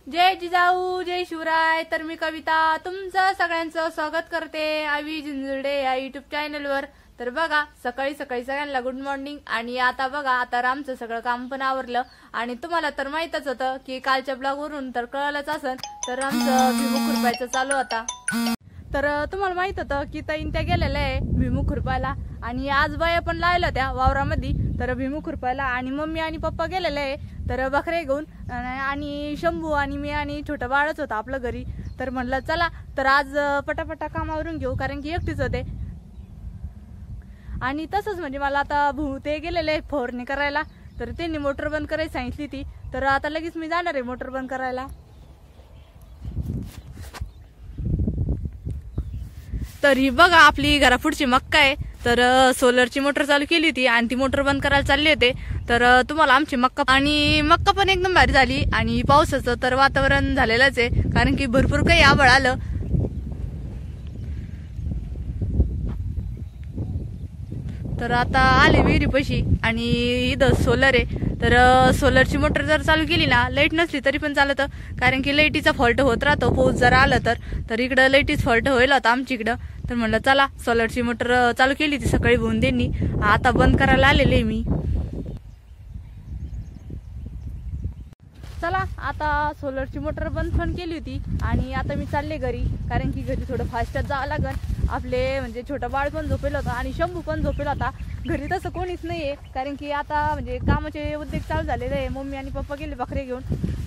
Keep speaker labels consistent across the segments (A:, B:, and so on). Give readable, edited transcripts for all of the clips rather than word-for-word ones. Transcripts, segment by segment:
A: जय जिजाऊ जय शिवराय। तर मी कविता तुमचं सगळ्यांचं स्वागत करते आवी जिंजुर्डे या युट्यूब चॅनलवर। तर बघा सकाळी सकाळी सगळ्यांना गुड मॉर्निंग। आणि आता बघा आता आमचं सगळं काम पण आवरलं आणि तुम्हाला तर माहितच होतं की कालच्या ब्लॉग वरून तर कळलंच असेल तर आमचं भीमू खुरपायचं चालू होता। तर तुम्हाला माहित होतं की ताईन त्या गेलेल्या आहे भीमू खुरपायला आणि आज बाया पण लावल्या त्या वावरामध्ये तर भीमू खुरपायला आणि मम्मी आणि पप्पा गेलेले आहे तर बकरे घेऊन आणि शंभू आणि मी आणि छोटं बाळच होतं आपलं घरी। तर म्हणलं चला तर आज पटापटा कामावरून घेऊ कारण की एकटीच होते आणि तसंच म्हणजे मला आता भाऊ ते गेलेले फवारणी करायला तर त्यांनी मोटर बंद करायला सांगितली ती तर आता लगेच मी जाणार आहे मोटर बंद करायला। तर ही बघा आपली घरापुढची मक्का आहे तर सोलरची मोटर चालू केली होती आणि ती मोटर बंद करायला चालले होते तर तुम्हाला आमची मक्का पण एकदम भारी झाली आणि पावसाचं तर वातावरण झालेलंच आहे कारण की भरपूर काही आभाळ आलं। तर आता आले विहिरीपाशी आणि इथं सोलर आहे तर सोलरची मोटर जर चालू केली ना लाईट नसली तरी पण चालतं कारण की लाईटीचा फॉल्ट होत राहतो पाऊस जर आला तर इकडं लाईटीच फॉल्ट होईल होता आमच्या इकडं। तर म्हणलं चला सोलरची मोटर चालू केली ती सकाळी भरून त्यांनी आता बंद करायला आलेले मी। चला आता सोलरची मोटर बंद पण केली होती आणि आता मी चालले घरी कारण की घरी थोडं फास्टच जावं लागल। आपले म्हणजे छोटं बाळ पण झोपेल होतं आणि शंभू पण झोपेल होता। घरी तसं कोणीच नाहीये कारण की आता म्हणजे कामाचे उद्योग चालू झालेले आहे। मम्मी आणि पप्पा गेले बकरे घेऊन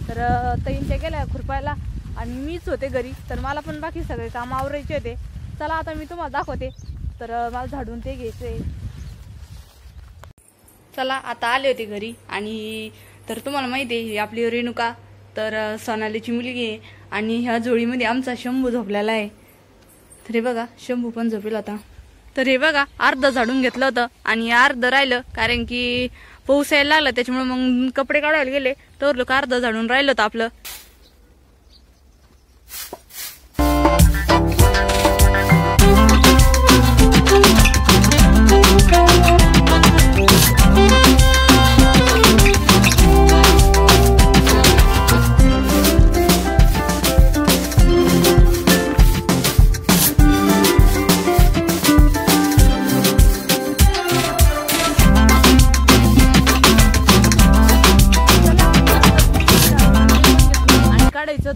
A: तर ताईंच्या गेल्या खुरपायला आणि मीच होते घरी तर मला पण बाकी सगळे काम आवरायचे होते। चला आता मी तुम्हाला दाखवते तर मला झाडून ते घ्यायचंय। चला आता आले होते घरी आणि तर तुम्हाला माहिती आहे आपली रेणुका तर सोनालीची मुलगी आहे आणि ह्या जोडीमध्ये आमचा शंभू झोपलेला आहे। तर हे बघा शंभू पण झोपेल होता तर हे बघा अर्ध झाडून घेतलं होतं आणि अर्ध राहिलं कारण की पाऊस यायला लागला त्याच्यामुळे मग कपडे काढायला गेले तर लोक अर्ध झाडून राहिलं होतं आपलं।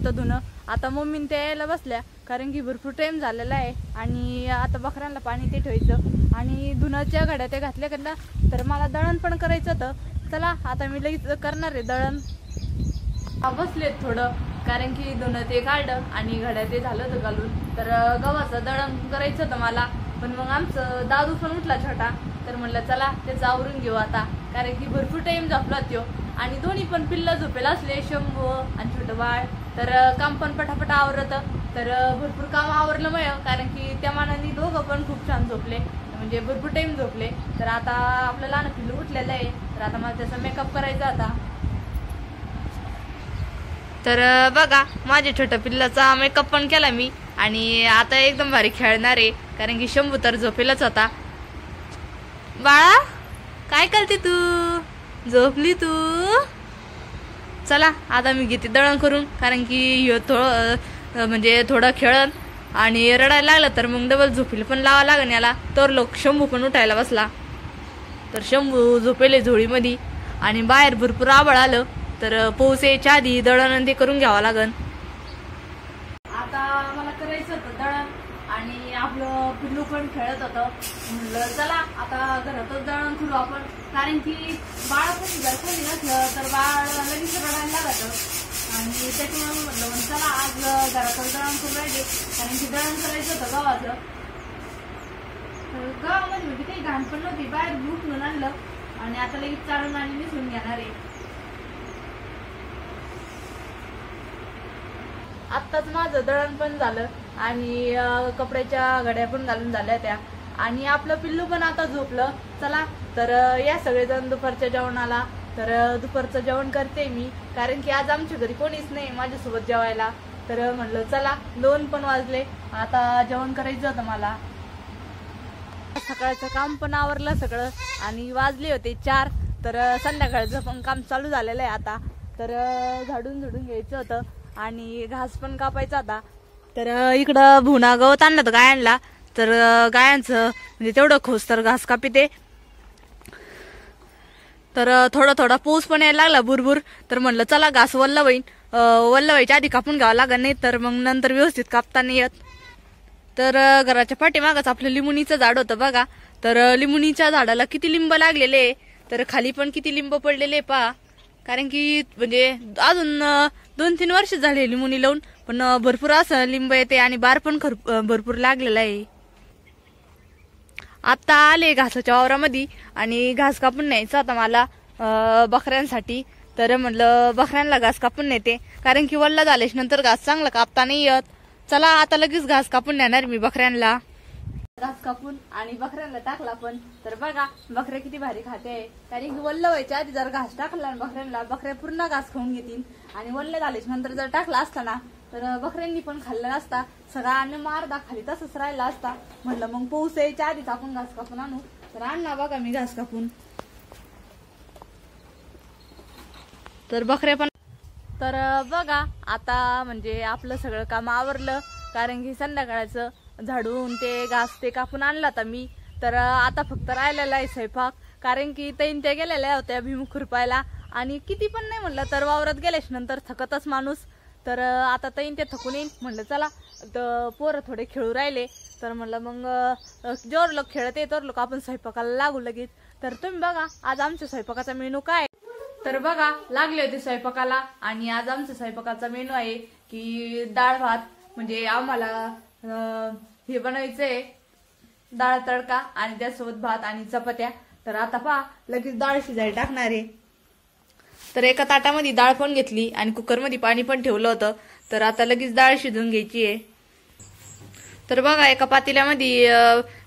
A: धुणं आता मम्मीने ते यायला बसल्या कारण की भरपूर टाइम झालेला आहे आणि आता बकऱ्यांना पाणी ते ठेवायचं आणि धुण्याच्या घड्या ते घातल्या का तर मला दळण पण करायचं होतं। चला आता मी लगेच करणार आहे दळण। बसले थोडं कारण की धुणं ते काढलं आणि घड्या ते झालं होतं घालून तर गव्हाचं दळण करायचं होतं मला पण मग आमचं दादू पण उठला छोटा तर म्हणलं चला त्याचं आवरून घेऊ आता कारण की भरपूर टाइम झोपला तो आणि दोन्ही पण पिल्लं झोपेला असले शंभू आणि छोटं बाळ तर काम पण पटापट आवरत तर भरपूर काम आवरलं मग कारण की त्या मानाने दोघं पण खूप छान झोपले म्हणजे भरपूर टाइम झोपले। तर आता आपलं लहान पिल्लू उठलेलं आहे तर आता मला त्याचा मेकअप करायचा आता। तर बघा माझ्या छोट्या पिल्लाचा मेकअप पण केला मी आणि आता एकदम भारी खेळणार आहे कारण की शंभू तर झोपेलच होता। बाळा काय करते तू झोपली तू? चला आता मी घेते दळण करून कारण की थोडं खेळन आणि रडायला लागलं तर मग डबल झोपील पण लावा लागन याला तर लोक शंभू पण उठायला बसला तर शंभू झोपेले झोळीमध्ये आणि बाहेर भरपूर आभाळ आलं तर पाऊस यायच्या आधी दळण ते करून घ्यावं लागन। आता मला करायचं होतं दळण आणि आपलं पिल्लू पण खेळत होतं म्हणलं चला आता घरातच दळण करू आपण कारण की बाळ पण जर कोणी नसलं तर बाळ लगेच रडायला लागतं आणि त्याच्यामुळे म्हणलं चला आज घरातच दळण करून राहिले कारण की दळण करायचं होतं गव्हाचं। गावामध्ये म्हणजे काही घाण पण नव्हती बाहेर भूक म्हणून आणलं आणि आता लगेच चालून आणि मिसळून घेणार आहे। आत्ताच माझं दळण पण झालं आणि कपड्याच्या घड्या पण घालून झाल्या त्या आणि आपलं पिल्लू पण आता झोपलं। चला तर या सगळेजण दुपारच्या जेवणाला तर दुपारचं जेवण करते मी कारण की आज आमच्या घरी कोणीच नाही माझ्यासोबत जेवायला तर म्हणलं चला 2 पण वाजले आता जेवण करायचं होतं मला। सकाळचं काम पण आवरलं सगळं आणि वाजले होते 4 तर संध्याकाळचं पण काम चालू झालेलं आहे आता तर झाडून घ्यायचं होतं आणि घास पण कापायचा होता. तर इकडं भुना गवत आणलं तर गायांना, तर गायांचं म्हणजे तेवढं खोस तर घास कापिते. तर थोडा थोडा पाऊस पण यायला लागला भुरभुर. तर म्हणलं चला घास वल्ल होईन, वल्ल व्हायच्या आधी कापून घ्यावं लागत, नाही तर मग नंतर व्यवस्थित कापता नाही येत. तर घराच्या पाठीमागच आपलं लिंबुणीचं झाड होतं बघा. तर लिंबुणीच्या झाडाला किती लिंब लागलेले, तर खाली पण किती लिंब पडलेले पहा. कारण की म्हणजे अजून 2-3 वर्ष झाले लिंबुणी लावून, पण भरपूर असं लिंब येते आणि बार पण भरपूर लागलेला आहे. आता आले घासाच्या वावरामध्ये आणि घास कापून न्यायचं आता मला बकऱ्यांसाठी. तर म्हणलं बकऱ्यांना घास कापून नेते, कारण की वल्ला झाल्याच नंतर घास चांगला कापता नाही येत. चला आता लगेच घास कापून नेणार मी बकऱ्यांना. घास कापून आणि बकऱ्यांना टाकला पण. तर बघा बकऱ्या किती भारी खाते, कारण की वल्ल व्हायच्या आधी जर घास टाकला बकऱ्यांना, बकऱ्या पूर्ण घास खाऊन घेतील. आणि वल्ल झाल्याच नंतर जर टाकला असता ना, तर बकऱ्यांनी पण खाल्ला असता सगळा आणि मारदा खाली तसंच राहिला असता. म्हणलं मग पाऊस यायच्या आधीच आपण घास कापून आणू. तर आणला बघा मी घास कापून. तर बकऱ्या पण. तर बघा आता म्हणजे आपलं सगळं काम आवरलं, कारण की संध्याकाळचं झाडून ते घास ते कापून आणला आता मी. तर आता फक्त राहिलेला आहे स्वयंपाक, कारण की तैन त्या गेलेल्या होत्या भुईमुग खुरपायला. आणि किती पण नाही म्हणलं तर वावरात गेल्याच नंतर थकतच माणूस. तर आता तैन ते थकून येईन, म्हणलं चला पोरं थोडे खेळू राहिले. तर म्हणलं मग जोर लोक खेळते तर लोक आपण स्वयंपाकाला लागू लगेच. तर तुम्ही बघा आज आमच्या स्वयंपाकाचा मेनू काय. तर बघा लागले होते स्वयंपाकाला, आणि आज आमच्या स्वयंपाकाचा मेनू आहे की डाळ भात. म्हणजे आम्हाला हे बनवायचंय डाळ तडका आणि त्यासोबत भात आणि चपात्या. तर आता पहा लगेच डाळ शिजायला टाकणार आहे. तर एका ताटामध्ये डाळ पण घेतली आणि कुकरमध्ये पाणी पण ठेवलं होतं. तर आता लगेच डाळ शिजून घ्यायची आहे. तर बघा एका पातेल्यामध्ये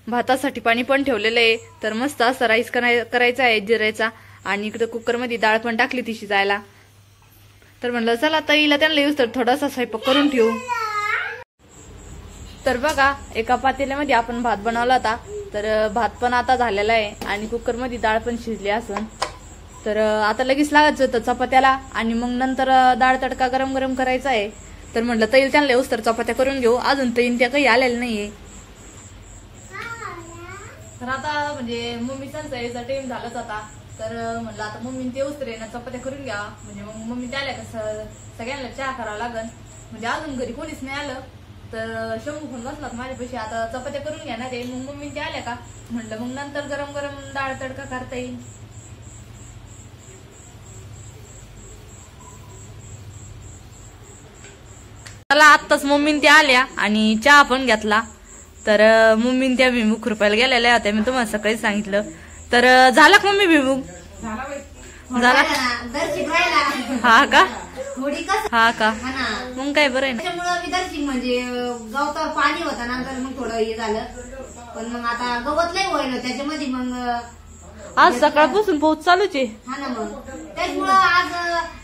A: भातासाठी पाणी पण ठेवलेलं आहे. तर मस्त असं राईस करायचा आहे जिऱ्याचा, आणि इकडे कुकरमध्ये डाळ पण टाकली ती शिजायला. तर म्हणलं चला ताईला त्यांना येऊस तर थोडासा स्वयंपाक करून ठेवू. तर बघा एका पातेल्यामध्ये आपण भात बनवला होता. तर भात पण आता झालेला आहे आणि कुकरमध्ये डाळ पण शिजली असून. तर आता लगेच लागायचं होतं चपात्याला, आणि मग नंतर डाळ तडका गरम गरम करायचा आहे. तर म्हटलं तैल त्यांना येऊस तर चपात्या करून घेऊ, अजून तैन त्या काही आलेल्या नाहीये. तर आता म्हणजे मम्मीचा यायचा टाइम झालाच आता. तर म्हटलं आता मम्मी ते उतरे ना चपात्या करून घ्या, म्हणजे मग मम्मी त्याला कसं सगळ्यांना चहा करावा लागल. म्हणजे अजून घरी कोणीच नाही आलं. तर शंभू फोन बसला माझ्यापाशी, आता चपात्या करून घेणार आहे. मग मम्मी ते आल्या का म्हटलं मग नंतर गरम गरम डाळ तडका करता येईल. मला आत्ताच मम्मीन त्या आल्या आणि चहा पण घेतला. तर मम्मीन त्या भुईमुग खुरपायला गेलेल्या होत्या, मी तुम्हाला सकाळी सांगितलं. तर झाला का मम्मी भुईमुग? झाला हा का? हा का? मग काय बरं आहे ना.
B: त्याच्यामुळं विदर्शिक म्हणजे गवतावर पाणी होता, नंतर मग थोडं हे झालं. पण मग आता गवत लय होईल त्याच्यामध्ये. मग
A: आज सकाळपासून पाऊस चालूच आहे.
B: हा ना, मग त्याच्यामुळं आज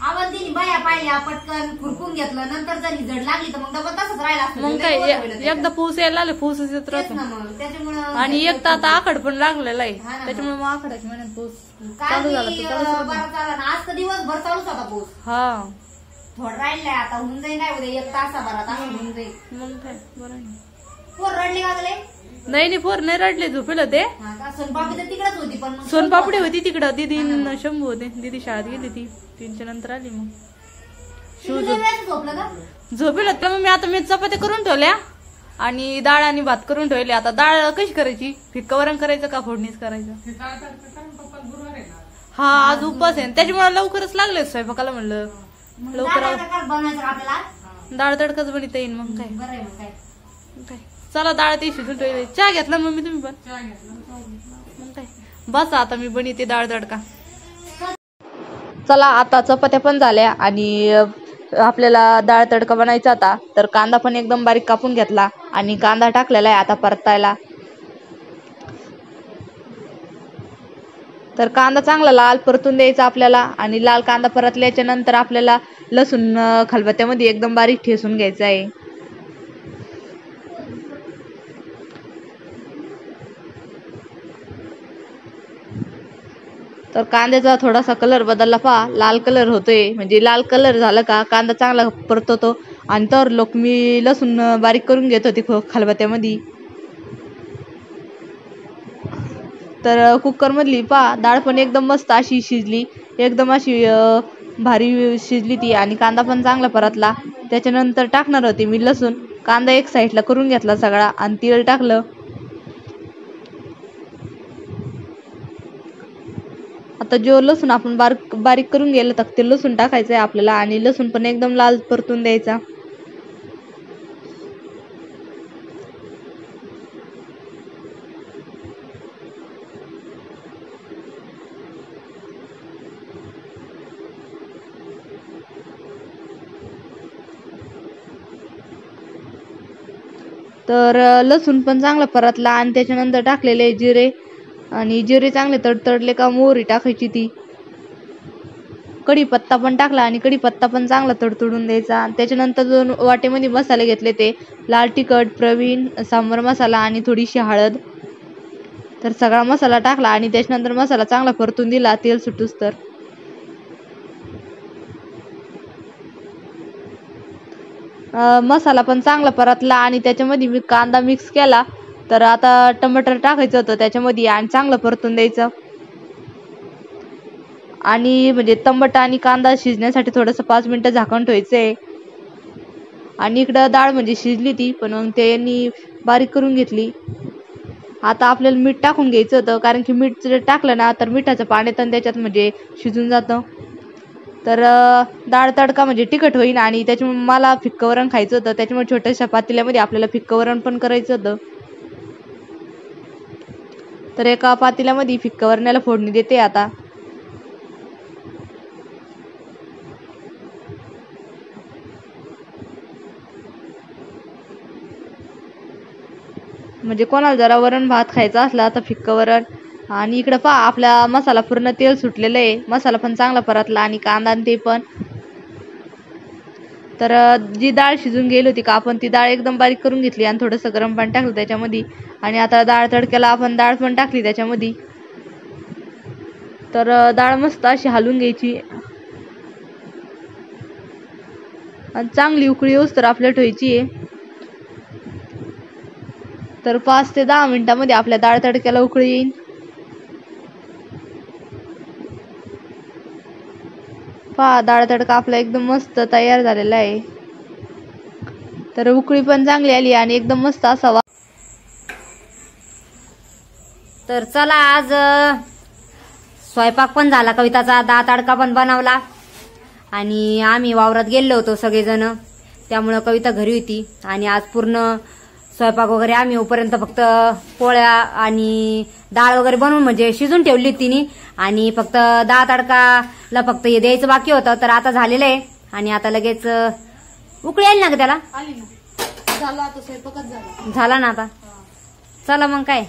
B: आवाज बाया पाहिल्या पटकन खुरपून घेतलं. नंतर जर जड लागली तर मग डबल तसंच राहिला असतं.
A: मग काय एकदा पाऊस यायला लागले पाऊसच येत राहतो.
B: त्याच्यामुळं
A: आणि एक तर आता आखड पण लागलेला आहे, त्याच्यामुळे मग आखडाची महिन्यात पाऊस चालू झाला.
B: बरं चालला ना, आज तर दिवसभर चालूच होता पाऊस.
A: हा
B: थोडं राहिलंय आता, होऊन जाईल काय उद्या 1 तासाभरात असं होऊन जाईल.
A: मग काय बरं.
B: पोर रडले का गले?
A: नाही पोर नाही रडले, झोपेल होते.
B: सोनपापडी तर तिकडेच होती, पण
A: सोनपापडी होती तिकडं. दीदी शंभू होते, दीदी शाळेत गेली ती 3च्या नंतर आली. मग शिव
B: झोपलं का?
A: झोपेल होत. मग मी आता मी चपात्या करून ठेवल्या आणि डाळ आणि भात करून ठेवले. आता डाळ कशी करायची, फिक्का वरण करायचं का फोडणीच करायचं? हा आज उपवास आहे, त्याच्यामुळे लवकरच लागले स्वयंपाकाला. म्हणलं लवकर
B: बनवायचं आपल्याला,
A: डाळ तडकाच बनवता येईल. मग काय
B: बरं आहे. मग
A: काय चला डाळ ते शिजून ठेवले. चहा घेतला मम्मी तुम्ही पण? मग काय बस आता मी बनवते डाळ तडका. चला आता चपात्या पण झाल्या आणि आपल्याला डाळ तडका बनायचा आता. तर कांदा पण एकदम बारीक कापून घेतला आणि कांदा टाकलेला आहे आता परतायला. तर कांदा चांगला लाल परतून द्यायचा आपल्याला, आणि लाल कांदा परतल्याच्या नंतर आपल्याला लसूण खलबत्त्यामध्ये एकदम बारीक ठेचून घ्यायचा आहे. तर कांद्याचा थोडासा कलर बदलला पहा, लाल कलर होतोय. म्हणजे लाल कलर झाला का कांदा चांगला परततो. आणि तर लोक मी लसूण बारीक करून घेत होती खलबत्त्यामध्ये. तर कुकरमधली पहा डाळ पण एकदम मस्त अशी शिजली, एकदम अशी भारी शिजली ती. आणि कांदा पण चांगला परतला. त्याच्यानंतर टाकणार होते मी लसूण. कांदा एक साईडला करून घेतला सगळा आणि तेल टाकलं. आता जो लसूण आपण बारीक करून गेलं तर ते लसूण टाकायचं आहे आपल्याला. आणि लसूण पण एकदम लाल परतून द्यायचा. तर लसूण पण चांगला परतला आणि त्याच्यानंतर टाकलेले जिरे. आणि जिरे चांगले तडतडले का मोहरी टाकायची ती. कढीपत्ता पण टाकला आणि कढीपत्ता पण चांगला तडतडून द्यायचा. त्याच्यानंतर 2 वाटेमध्ये मसाले घेतले ते लाल तिखट, प्रवीण, सांबर मसाला आणि थोडीशी हळद. तर सगळा मसाला टाकला आणि त्याच्यानंतर मसाला चांगला परतून दिला तेल सुटूस तर. मसाला पण चांगला परतला आणि त्याच्यामध्ये मी कांदा मिक्स केला. तर आता टमाटर टाकायचं होतं त्याच्यामध्ये आणि चांगलं परतून द्यायचं. आणि म्हणजे टमाटा आणि कांदा शिजण्यासाठी थोडंसं 5 मिनिटं झाकण ठेवायचंय. आणि इकडं डाळ म्हणजे शिजली ती, पण मग त्यांनी बारीक करून घेतली. आता आपल्याला मीठ टाकून घ्यायचं होतं, कारण की मीठ जर टाकलं ना तर मिठाचं पाणी तर त्याच्यात म्हणजे शिजून जातं. तर डाळ तडका म्हणजे तिखट होईन. आणि त्याच्यामुळे मला फिक्कं वरण खायचं होतं, त्याच्यामुळे छोट्याशा पातेल्यामध्ये आपल्याला फिक्कं वरण पण करायचं होतं. तर एका पातेल्यामध्ये फिक्कं वरणाला फोडणी देते आता. म्हणजे कोणाला जरा वरण भात खायचा असला तर फिक्कं वरण. आणि इकडं पहा आपला मसाला पूर्ण तेल सुटलेलं आहे. मसाला पण चांगला परतला आणि कांदा आणि ते पण. तर जी डाळ शिजून गेली होती का आपण ती डाळ एकदम बारीक करून घेतली आणि थोडंसं गरम पाणी टाकलं त्याच्यामध्ये. आणि आता डाळ तडक्याला आपण डाळ पण टाकली त्याच्यामध्ये. तर डाळ मस्त अशी हलवून घ्यायची आणि चांगली उकळी येऊस तर आपल्याला ठेवायची आहे. तर 5 ते 10 मिनिटांमध्ये आपल्या डाळ तडक्याला उकळी येईल. पहा डाळ तडका आपला एकदम मस्त तयार झालेला आहे. तर उकळी पण चांगली आली आणि एकदम मस्त असावा.
B: तर चला आज स्वयंपाक पण झाला कविताचा, डाळ तडका पण बनवला. आणि आम्ही वावरात गेलो होतो सगळेजण, त्यामुळं कविता घरी होती. आणि आज पूर्ण स्वयंपाक वगैरे आम्ही होईपर्यंत फक्त पोळ्या आणि डाळ वगैरे बनवून म्हणजे शिजून ठेवली तिने. आणि फक्त डाळ तडकाला फक्त हे द्यायचं बाकी होतं. तर आता झालेलं आहे आणि आता लगेच उकळी आली ना ग त्याला.
A: झाला आता स्वयंपाकच झाला.
B: झाला ना आता. चला मग काय.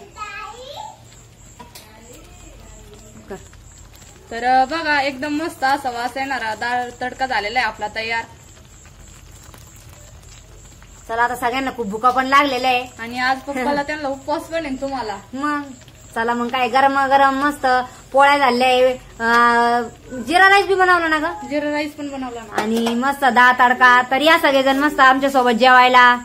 A: तर बघा एकदम मस्त असा वास येणारा डाळ तडका झालेला आहे आपला तयार.
B: चला आता सगळ्यांना खूप भुका पण लागलेला आहे.
A: आणि आज पप्पाला त्यांना उपवास पण आहे तुम्हाला.
B: मग चला मग काय गरम गरम मस्त पोळ्या झाल्या. जिरा राईस बी बनवला ना ग.
A: जिरा राईस पण बनवला ना.
B: आणि मस्त डाळ तडका. तर या सगळेजण मस्त आमच्या सोबत जेवायला.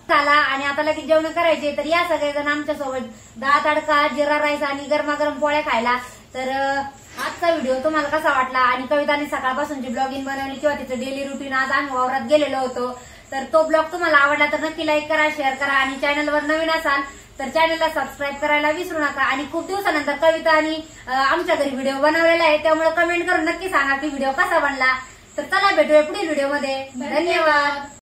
B: झाला आणि आता लगेच जेवण करायचे. तर या सगळेजण आमच्या सोबत डाळ तडका, जिरा राईस आणि गरमागरम पोळ्या खायला. तर आजचा व्हिडिओ तुम्हाला कसा वाटला. आणि कविताने सकाळपासूनची ब्लॉगिंग बनवली किंवा तिचं डेली रुटीन. आज आम्ही वावरात गेलेलो होतो. तर तो ब्लॉग तुम्हाला आवडला तर नक्की लाईक करा, शेअर करा. आणि चॅनलवर नवीन असाल तर चॅनलला सबस्क्राईब करायला विसरू नका. आणि खूप दिवसानंतर कविता आणि आमच्या घरी व्हिडिओ बनवलेला आहे, त्यामुळे कमेंट करून नक्की सांगा की व्हिडिओ कसा बनला. तर चला भेटूया पुढील व्हिडिओमध्ये. धन्यवाद.